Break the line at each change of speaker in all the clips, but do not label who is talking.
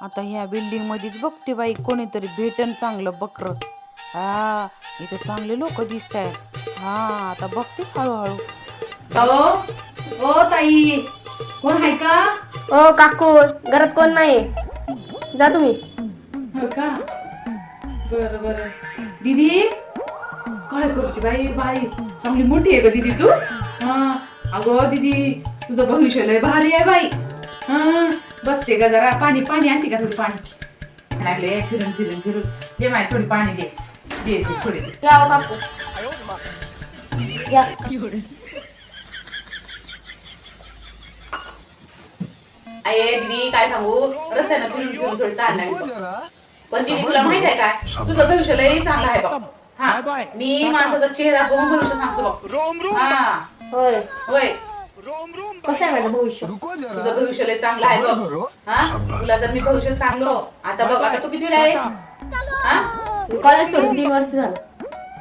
आता ह्या बिल्डिंग मध्येच बघते बाई कोणीतरी भेटन चांगलं बकर. हा इथे चांगले लोक दिसत आहेत. हा आता बघतेच हळूहळू. ओ ताई कोण आहे का?
ओ काकू घरात कोण नाही, जा तुम्ही.
हो का? बर बर. दीदी काय करते बाई? बाई चांगली मोठी आहे का दीदी तू? हा अगं दीदी तुझं भविष्य लय भारी आहे बाई. हा बसते का जरा? पाणी पाणी आणते का? थोडी पाणी लागले फिरून फिरून फिरून. दे माय थोडी पाणी दे दे थोडी.
या ओ काकू या.
अये दीदी काय सांगू, रस्त्यानं फिरून फिरून थोडी ताण लागली पण दीदी तुला माहित आहे काय, तुझं भविष्य लय चांगलं आहे बघ. हा मी माणसाचा चेहरा बघून भविष्य सांगतो बघ. हा
होय
होय
कसं आहे माझं भविष्य?
तुझं भविष्य लय चांगलं आहे बघ. हा तुला जर मी भविष्य सांगलो, आता बघ आता तू कितीला आहेस? हा
कॉलेज सोडून 3 वर्ष झालं.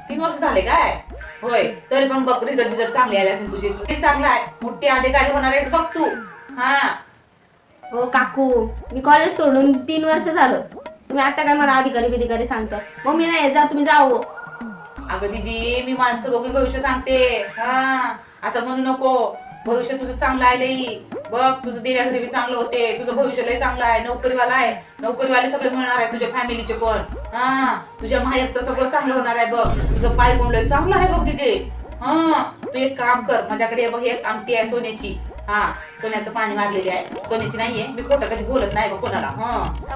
3 वर्ष झाले काय? होय तरी पण बघ रिझल्ट चांगले आले असेल तुझे. ते चांगलं आहे, मोठे अधिकारी होणार आहेस बघ तू. हा
हो काकू मी कॉलेज सोडून 3 वर्ष झालं. तुम्ही आता काय मला अधिकारी बिधिकारी सांगता? मम्मी नाही जा, तुम्ही जाओ.
अगं दीदी मी माणसं बघून भविष्य सांगते. हा असं म्हणू नको. भविष्य तुझं चांगलं आहे लई. बघ तुझं देण्या घरी चांगलं होते. तुझं भविष्य लई चांगलं आहे. नोकरीवाला आहे. नोकरीवाले सगळे मिळणार आहे तुझ्या फॅमिलीचे पण. हा तुझ्या माहेरचं सगळं चांगलं होणार आहे बघ. तुझं पाय पण लई चांगलं आहे बघ दीदी. हा तू एक काम कर, माझ्याकडे बघ एक अंगठी आहे सोन्याची. हा सोन्याचं पाणी मारलेली आहे. सोन्याची नाहीये, मी खोटं कधी बोलत नाही बघ कोणाला. हा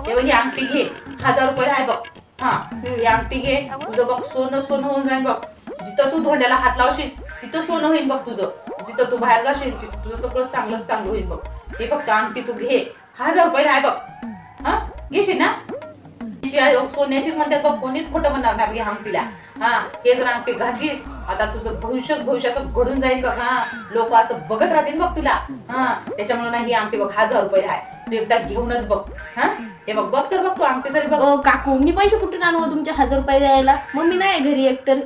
हे बघ ही अंगठी घे, 1000 रुपये आहे बघ. हा ही अंगठी घे, तुझं बघ सोनं सोनं होऊन जाईल बघ. जिथं तू धोंड्याला हात लावशील तिथं सोनं होईल बघ तुझं. जिथं तू बाहेर जाशील तिथं तुझं सगळं चांगलं होईल बघ. हे फक्त अंगठी तू घे, 1000 रुपये आहे बघ. हा घेशील ना? सोन्याचीच म्हणतात बघ, कोणीच खोटं म्हणणार नाही बघ अंगठीला. हा हे जर अंगठी घातलीस आता तुझं भविष्य असं घडून जाईल बघ. हा लोक असं बघत राहतील बघ तुला. हा त्याच्यामुळे नाही ही अंगठी बघ 1000 रुपये आहे. तू एकदा घेऊनच बघ. हा हे बघ बघ तर बघ तू अंगठी तरी बघ.
ओ काकू मी पैसे कुठून आणू तुमचे 1000 रुपये द्यायला? मम्मी नाही घरी, एक तर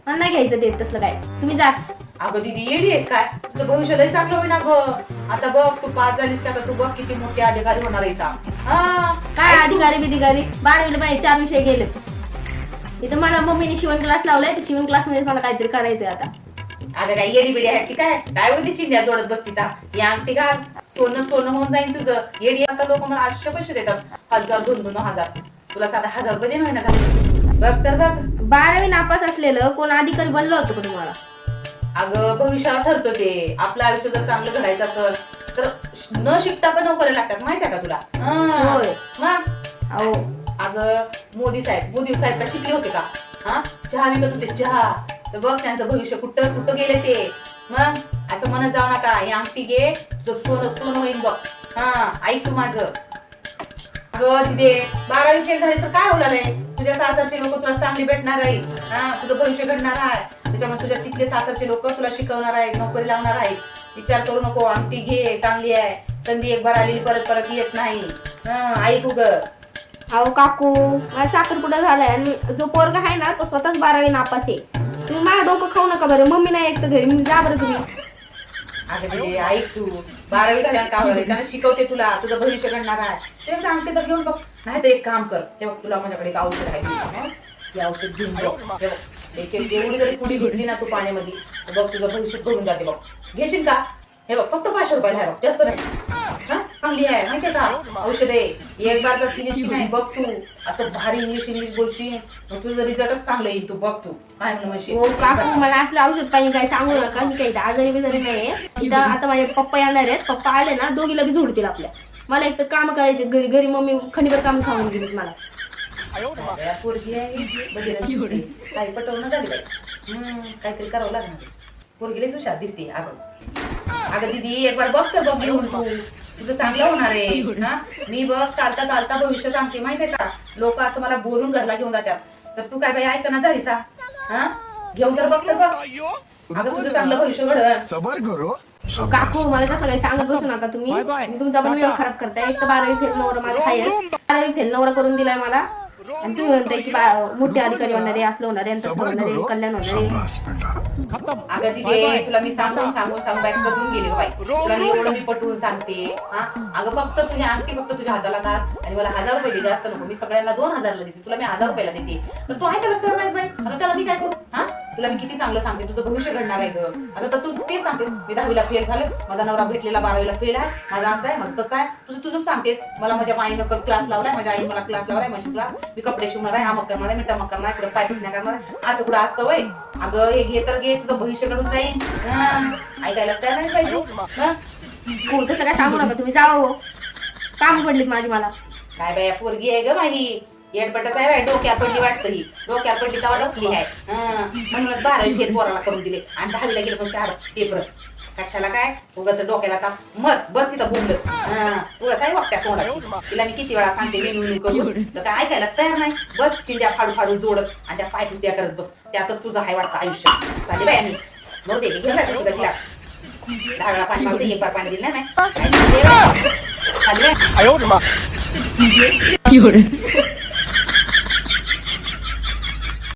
मला नाही घ्यायचं ते तसलं काय. तुम्ही जा.
अगं दीदी येडी आहेस काय? तुझं भविष्य लय चांगलं होईल अगं. आता बघ तू पास झालीस का, आता तू बघ किती मोठे अधिकारी होणार आहेस. हा
काय अधिकारी बिधिकारी? 12वीला माझे 4 विषय गेले. इथं मला मम्मीने शिवण क्लास लावलाय, तर शिवण क्लास मध्ये मला काहीतरी करायचंय आता.
अगं काय येडी बिडी आहेस की काय? काय बोलती चिंध्या जोडत बसतीस? या अंगठी घाल, सोनं सोनं होऊन जाईल तुझं. येडी आता लोक मला 800 पैसे देतात. 1000 2 1000. तुला साधा 1000 रुपये देणं ना झालं. बघ तर बघ.
12वी नापास असलेलं कोण अधिकारी बनलं होतं का तुम्हाला?
अगं भविष्यावर ठरतं ते. आपलं आयुष्य जर चांगलं घडायचं असेल तर न शिकता पण नोकरी लागतात, माहिती आहे का तुला?
होय.
मग
अहो
अगं मोदी साहेब का शिकले होते का? हा चहा विकत होते चहा. तर बघ त्यांचं भविष्य कुठं कुठं गेले ते. मग असं म्हणत जाऊ नका. ही अंगठी घे, तुझं सोनं सोनं होईल बघ. हा ऐक तू माझं. अगं तिथे 12वी फेल झालीस तर काय होणार आहे? तुझ्या सासरचे लोक तुला चांगली भेटणार आहे. हा तुझं भविष्य घडणार आहे. त्याच्यामुळे तुझ्या तिथले सासरचे लोक तुला शिकवणार आहेत, नोकरी लावणार आहेत. विचार करू नको, अंगठी घे, चांगली आहे. संधी एक बार आलेली परत परत येत नाही. ऐक ग.
अहो काकू माझा साखरपुडा झालाय आणि जो पोरगा आहे ना तो स्वतःच 12वी नापास आहे. तुम्ही माझं डोकं खाऊ नका बरं. मम्मी नाही एक तर घरी, जा बरं तुम्ही.
अगं दीदी ऐक तू, 12वी झाल्यानं काय होणार? त्यांना शिकवते तुला, तुझं भविष्य घडणार आहे. ते एकदा अंगठी तर घेऊन बघ. नाही तर एक काम कर, हे बघ तुला माझ्याकडे एक औषध आहे. ते औषध घेऊन बघ. हे बघ एक जेवढी जरी पुडी घेतली ना तू पाण्यामध्ये, बघ तुझं भविष्य घडून जाते बघ. घेशील का? हे बघ फक्त 500 रुपयाला आहे बघ, जास्त नाही. हा चांगली आहे माहितीये का औषध आहे. एक बार जर पिलीस की नाही बघ तू असं भारी इंग्लिश बोलशील, मग तुझं रिझल्टच चांगलं येईल. तू बघ तू काय म्हणशील.
हो काकू मला असलं औषध पाणी काही सांगू नका. मी काही आजारी बिजारी नाहीये. इथं आता माझे पप्पा येणार आहेत. पप्पा आले ना दोघीला बी जोडतील आपल्या. मला एक तर काम करायचे घरी. घरी मम्मी खंडीभर काम सांगून गेली मला.
पोरगी आहे बघितलं काही पटवणं झाली बाई. काहीतरी करावं लागणार. पोरगीलाच हुशार दिसते. अगं दीदी एक बार बघ तर बघ घेऊन तू, तुझं चांगलं होणार आहे. ना मी बघ चालता चालता भविष्य सांगते माहितीये का. लोक असं मला बोलून घरला घेऊन जातात, तर तू काय बाई ऐकणार झालीस? हा घेऊन तर बघ तर बघ. अगं तुझं चांगलं भविष्य घडव.
सबर करो.
काकू मला तसं काही सांगत बसू नका तुम्ही. तुमचा पण वेळ खराब करताय. एक तर 12वी फेल नवरा माझा आहे. 12वी फेल नवरा करून दिलाय मला आणि तुम्ही म्हणताय की मोठे अधिकारी होणार आहे, असलं होणार आहे, तसं होणार आहे, कल्याण होणार आहे.
अगं दिदे तुला मी सांगून बाई करून गेली बाई. तुला मी एवढं मी पटवून सांगते. हा अगं फक्त तुझी अंगठी फक्त तुझ्या हाताला घाल आणि मला 1000 रुपये दे, जास्त नको. मी सगळ्यांना 2000ला देते, तुला मी 1000 रुपयाला देते. तर तू आहे त्याला सर नाहीस बाई. आता त्याला मी काय करू? हा तुला मी किती चांगलं सांगते, तुझं भविष्य घडणार आहे ग. आता तर तू तेच सांगते, मी 10वीला फेल झालं, माझा नवरा भेटलेला 12वीला फेल आहे, माझा असं आहे, माझं तसं आहे. तुझं सांगतेस. मला माझ्या माईनं क्लास लावलाय, माझ्या आईने मला क्लास लावलाय, माझी क्लास, मी कपडे शिवणार आहे, हा करणार आहे, मी टमक करणार आहे, पाय पुसण्या करणार आहे. असं कुठं असतं वय? अगं हे घे तर घे, तुझं भविष्य घडून जाईल. ऐकायलाच तयार नाही पाहिजे.
हो तसं काय सांगू नका तुम्ही, जावं हो. काम पडलीत माझी मला.
काय बाया पोरगी आहे ग माझी, येडपटच आहे बाय. डोक्यात पडली वाटतं ही, डोक्यात पडली तेव्हा असली आहे. म्हणूनच 12वी फेल पोराला करून दिले आणि 10वीला गेले पण 4 पेपर. कशाला काय उगाच डोक्याला का मत बस तिथं बोलत उगाच आहे वाटत्या तोंडाची. तिला मी किती वेळा सांगते मेनू करून, तर काय ऐकायलाच तयार नाही. बस चिंध्या फाडू फाडू जोडत आणि त्या पाय पुसत्या करत बस. त्यातच तुझं हाय वाटतं आयुष्य. चालेल बाय मी मग दे घेऊन जाते तुझा ग्लास. 10 वेळा पाणी मागते, 1 बार पाणी दिलं नाही. चालेल बाय.